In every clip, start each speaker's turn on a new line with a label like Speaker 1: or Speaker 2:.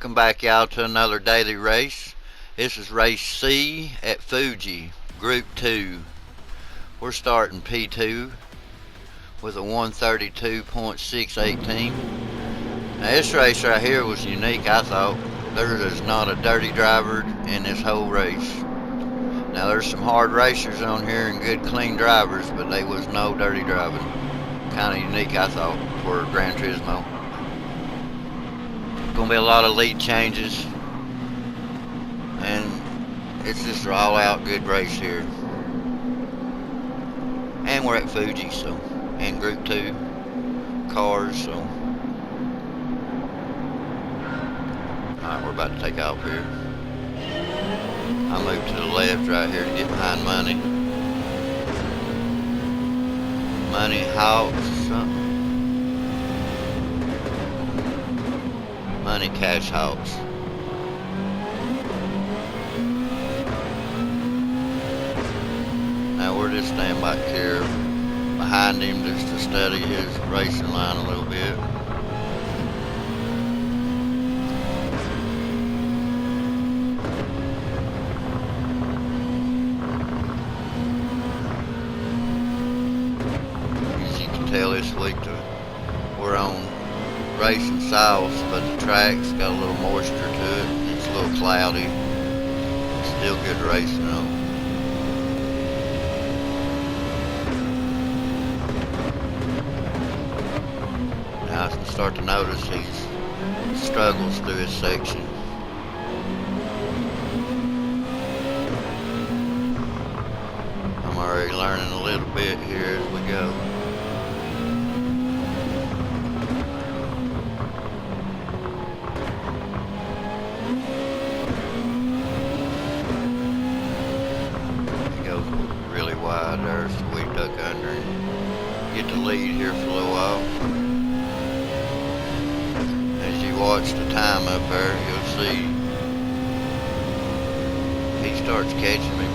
Speaker 1: Welcome back, y'all, to another daily race. This is race C at Fuji, Group 2. We're starting P2 with a 132.618. Now this race right here was unique, I thought. There is not a dirty driver in this whole race. Now there's some hard racers on here and good clean drivers, but there was no dirty driving. Kind of unique, I thought, for Gran Turismo. Gonna be a lot of lead changes, and it's just an all-out good race here. And we're at Fuji, so, and Group 2 cars, so. Alright, we're about to take off here. I move to the left right here to get behind Money. Money Hawks something. Money Cash Hawks. Now we're just standing back here behind him just to study his racing line a little bit. As you can tell this week we're on racing south, but the track's got a little moisture to it. It's a little cloudy. It's still good racing though. Now I can start to notice he struggles through his section. I'm already learning a little bit here as we go. Wide there, so we duck under and get the lead here for a little while. As you watch the time up there, you'll see he starts catching me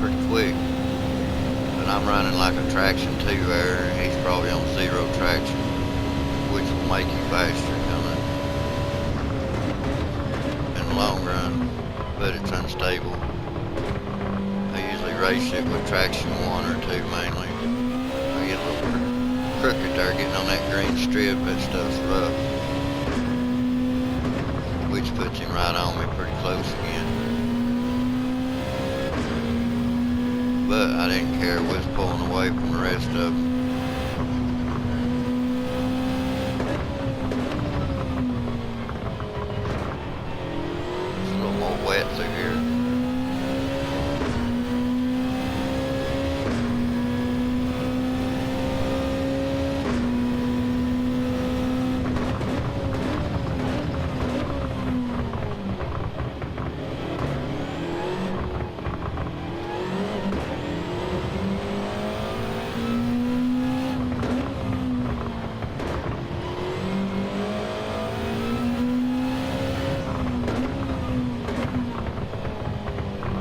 Speaker 1: pretty quick. But I'm running like a traction 2 there, and he's probably on 0 traction, which will make you faster in the long run, but it's unstable. Race it with traction 1 or 2 mainly. I get a little crooked there getting on that green strip. That stuff's rough, which puts him right on me pretty close again. But I didn't care, was pulling away from the rest of them. It's a little more wet through here.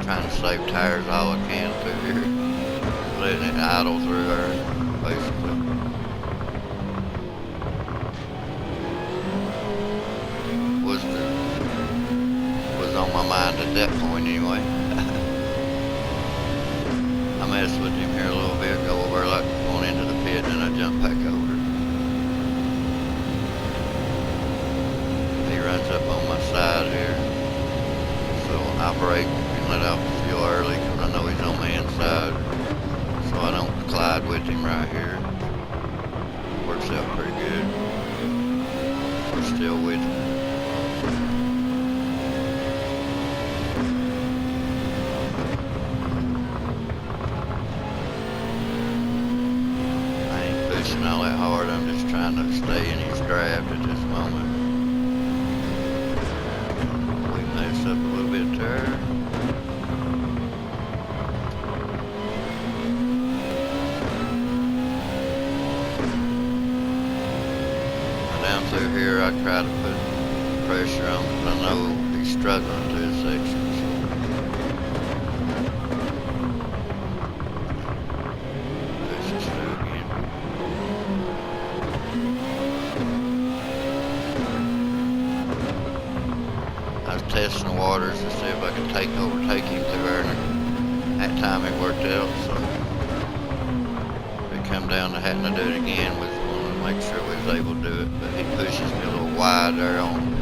Speaker 1: Trying to save tires all I can through here. Letting it idle through there, basically. Was on my mind at that point anyway. I messed with him here a little bit, go over like going into the pit, and I jump back over. He runs up on my side here. So I brake and let out the fuel early because I know he's on my inside, so I don't collide with him right here. Works out pretty good. We're still with him. I ain't pushing all that hard, I'm just trying to stay in his draft at this moment. Up a little bit there. Down through here, I try to put pressure on because I know he's struggling to his section. Push this through again. to see if I could overtake him through there, and that time it worked out. So we come down to having to do it again. We wanted to make sure we was able to do it, but he pushes me a little wide there on.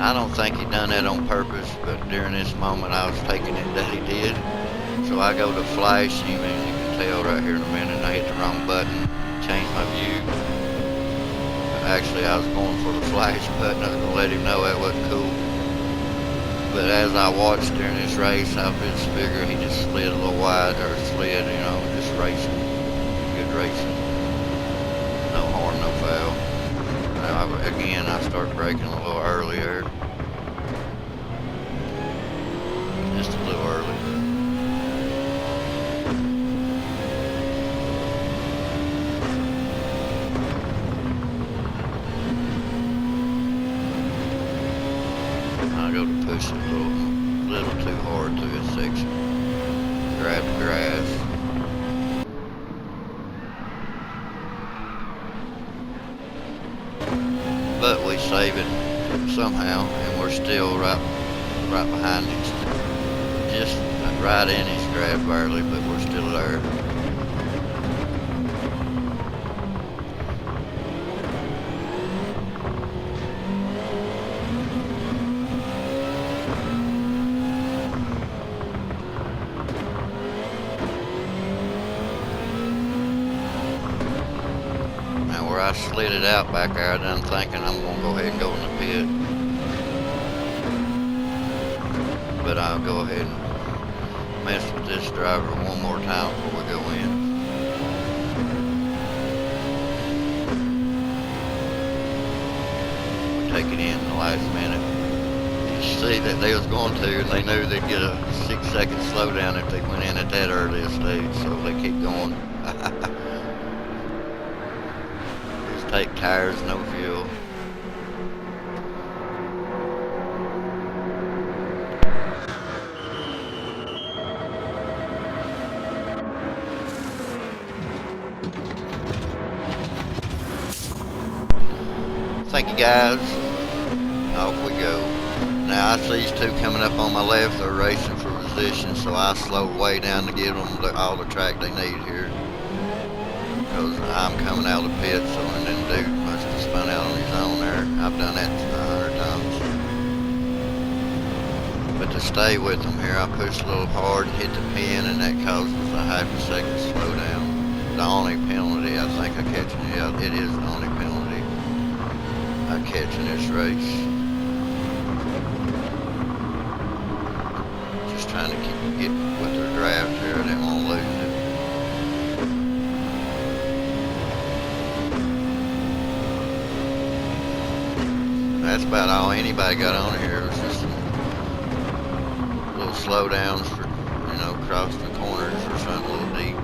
Speaker 1: I don't think he done that on purpose, but during this moment I was taking it that he did. So I go to flash him, and you can tell right here in a minute I hit the wrong button, changed my view. Actually, I was going for the flash button. I was going to let him know that wasn't cool. But as I watched during this race, I just figured he just slid a little wide, or slid, you know, just racing. Good racing. No harm, no foul. Now, again, I start braking a little earlier. Just a little early. I go to push it a little too hard through this section. Grab the grass. But we save it somehow, and we're still right behind him. Just right in his grab barely, but we're still there. I slid it out back there, I done thinking I'm going to go ahead and go in the pit. But I'll go ahead and mess with this driver one more time before we go in. We take it in the last minute. You see that they was going to, and they knew they'd get a 6-second slowdown if they went in at that earliest stage, so they keep going. Take tires, no fuel. Thank you guys. Off we go. Now I see these two coming up on my left. They're racing for position, so I slowed way down to give them all the track they need here. Because I'm coming out of the pit, so and then dude must have spun out on his own there. I've done that 100 times. But to stay with them here, I pushed a little hard and hit the pin, and that causes a half a second slowdown. The only penalty I think I catch, yeah, it is the only penalty I catch in this race. Just trying to get with their draft here. I didn't want to lose it. That's about all anybody got on here. It was just little slowdowns for, you know, cross the corners or something a little deep.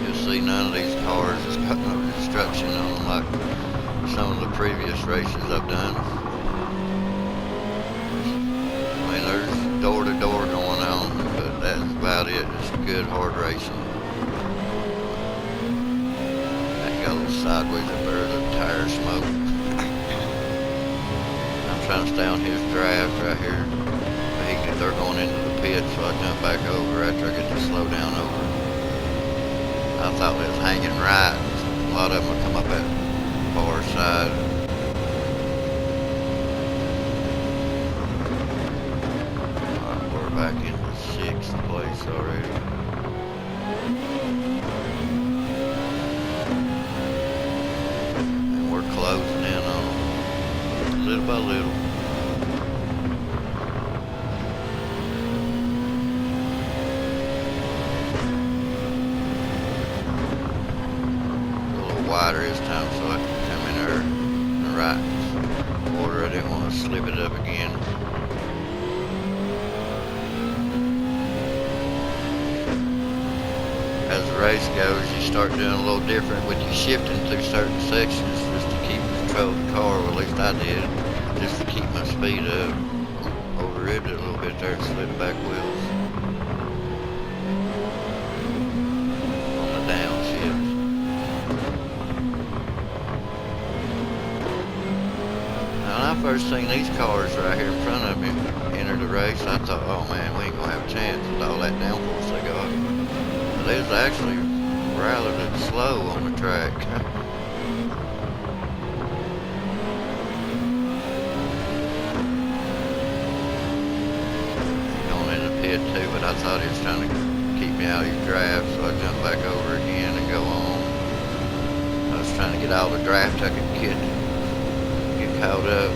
Speaker 1: You'll see none of these cars has got no construction on them like some of the previous races I've done. I mean, there's door to door going on, but that's about it. Just good hard racing. That got a little sideways up there, the tire smoke. I'm trying to stay on his draft right here. They're going into the pit, so I jump back over after I get to slow down over. I thought it was hanging right. A lot of them will come up that far side. Alright, we're back into 6th place already. And we're closing in on them, little by little. Wider this time, so I can come in there in the right order. I didn't want to slip it up again. As the race goes, you start doing a little different with you shifting through certain sections just to keep control of the car, or at least I did, just to keep my speed up. Over-ribbed it a little bit there and slid the back wheels on the downshift. first seen these cars right here in front of me enter the race, I thought, oh man, we ain't gonna have a chance with all that downforce they got. But they was actually rather slow on the track. Going in the pit too, but I thought he was trying to keep me out of his draft, so I jumped back over again and go on. I was trying to get all the draft I could get caught up.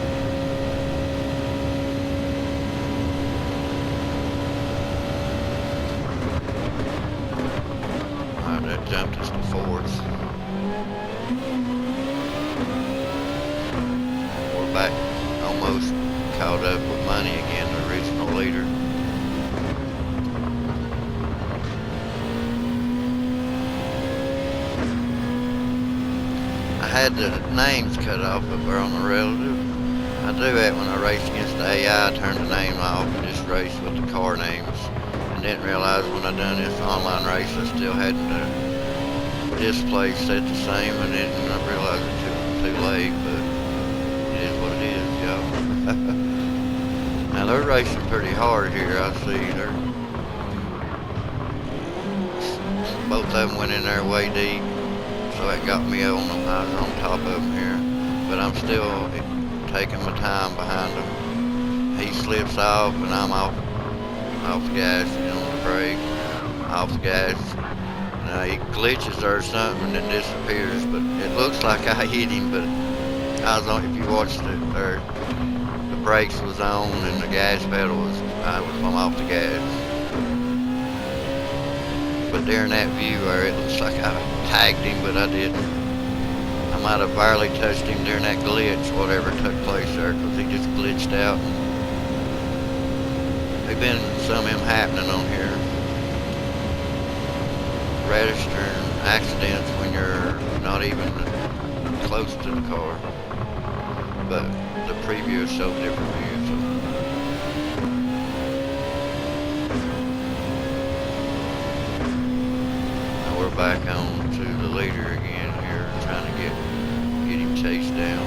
Speaker 1: Alright, that jumped us to 4th. We're back almost caught up with Money again, the original leader. I had the names cut off up there on the relative. I do that when I race against the AI, I turn the name off and just race with the car names. And didn't realize when I done this online race I still had the display set the same, and then I realized it too late, but it is what it is, y'all. Now they're racing pretty hard here, I see. Both of them went in there way deep. So that got me on them. I was on top of them here, but I'm still taking my time behind him. He slips off and I'm off the gas, on the brake, off the gas. Now he glitches or something and then disappears, but it looks like I hit him, but I was on, if you watched it, or the brakes was on and the gas pedal was, I'm off the gas. But during that view where it looks like I tagged him, but I didn't. I might have barely touched him during that glitch, whatever took place there, because he just glitched out. There's been some of them happening on here. Registering accidents when you're not even close to the car. But the preview is so different view. Back on to the leader again here, trying to get him chased down.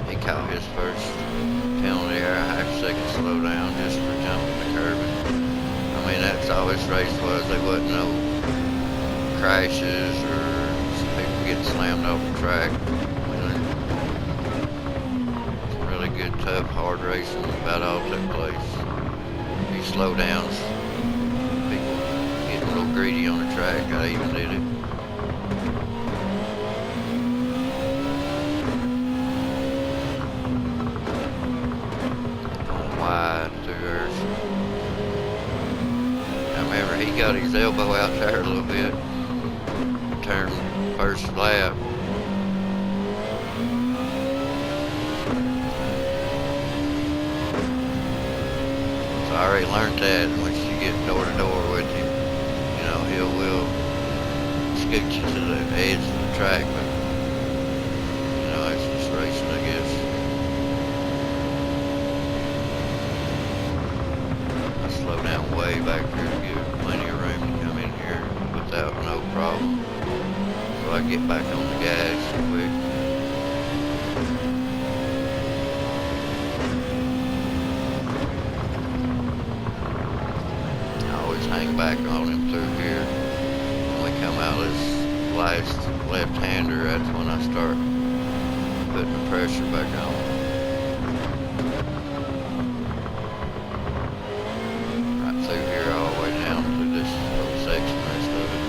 Speaker 1: He caught his first penalty or a half-second slowdown just for jumping the curb. I mean, that's all this race was. There wasn't no crashes or people getting slammed off the track. Good, tough, hard racing, about all took place. These slowdowns, people getting a little greedy on the track, I even did it. Going wide through earth. I remember he got his elbow out there a little bit, turned first lap. I already learned that once you get door to door with him, he will scoot you to the edge of the track, but it's just racing, I guess. I slow down way back here to give plenty of room to come in here without no problem, so I get back on the gas quick. Hang back on him through here. When we come out this last left-hander, that's when I start putting the pressure back on. Right through here all the way down through this little section, rest of it.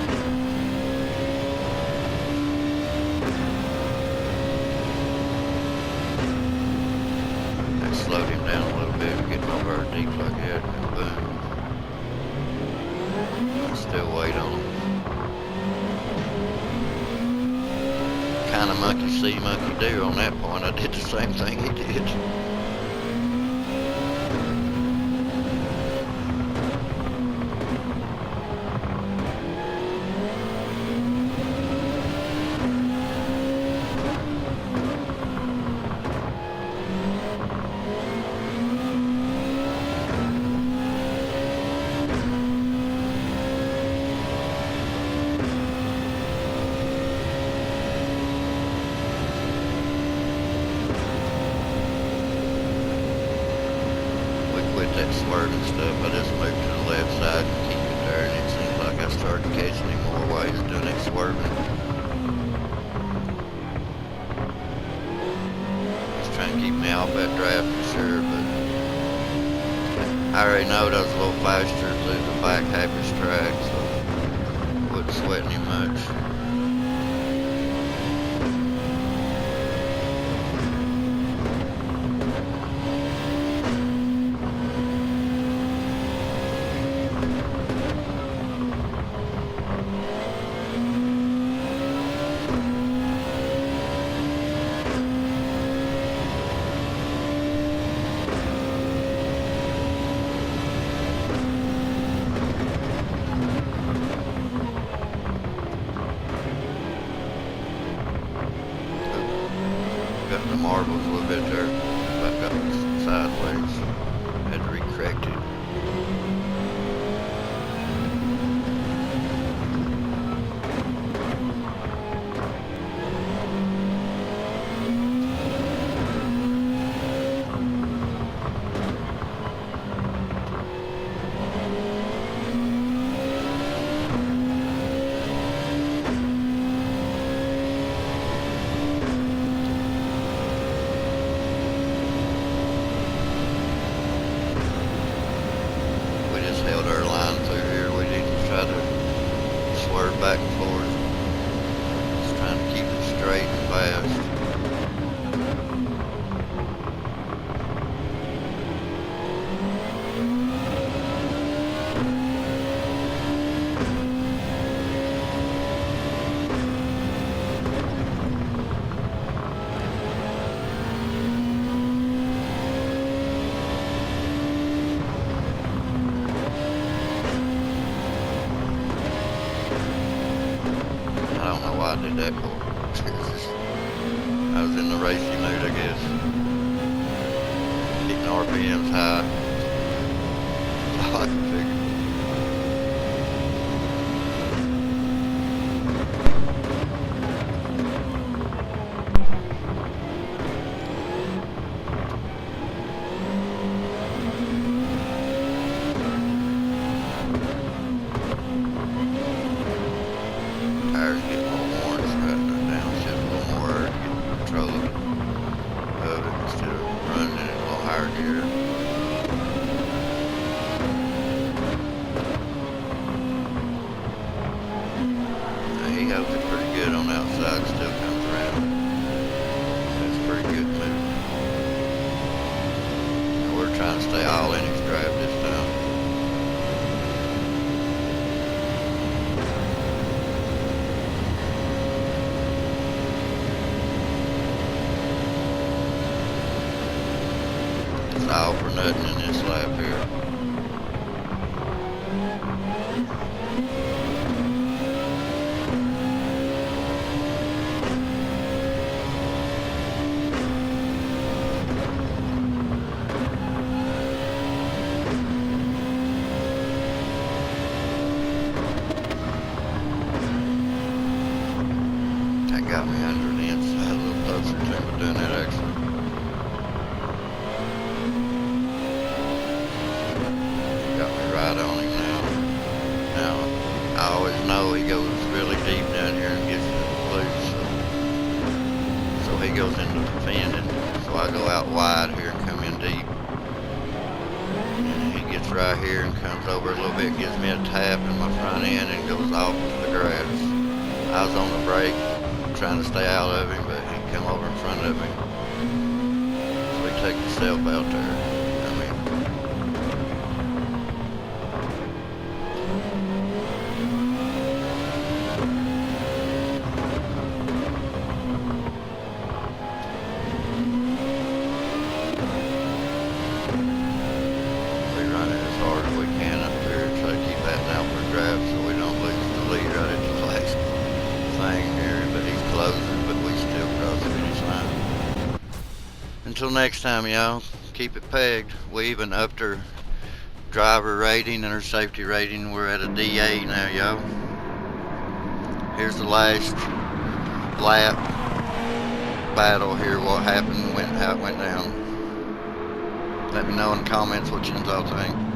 Speaker 1: I slowed him down a little bit, getting over deep like that, and boom. Still wait on him. Kind of monkey see, monkey do on that point. I did the same thing he did. that swerving stuff. I just moved to the left side and keep it there, and it seems like I started catching him more while he was doing that swerving. He's trying to keep me off that draft for sure, but I already know that was a little faster through the back half of his track, so I wasn't sweating him much. Got the marbles a little bit there, back up sideways. Had to recorrect it. Held our line through here. We didn't try to swerve back and forth. Just trying to keep it straight and fast. I don't know why I did that for. I was in the racing mood, I guess. Keeping RPMs high. That's all I can figure. Tires get a little worn, so I have to downshift a little more to get control of it instead of running in a little higher gear. Now he holds it pretty good on the outside, still comes around. That's a pretty good move. Now we're trying to stay all in his drive this time. It's all for nothing in this lap here. That got me under the inside a little closer to him doing that actually. Got me right on him now. Now, I always know he goes really deep down here and gets loose. So he goes into defending. So I go out wide here and come in deep. And he gets right here and comes over a little bit, gives me a tap in my front end and goes off to the grass. I was on the brake trying to stay out of him, but he come over in front of me. So he took himself out there. Until next time, y'all, keep it pegged. We even upped our driver rating and our safety rating. We're at a D8 now, y'all. Here's the last lap battle here. What happened, how it went down. Let me know in the comments what you all think.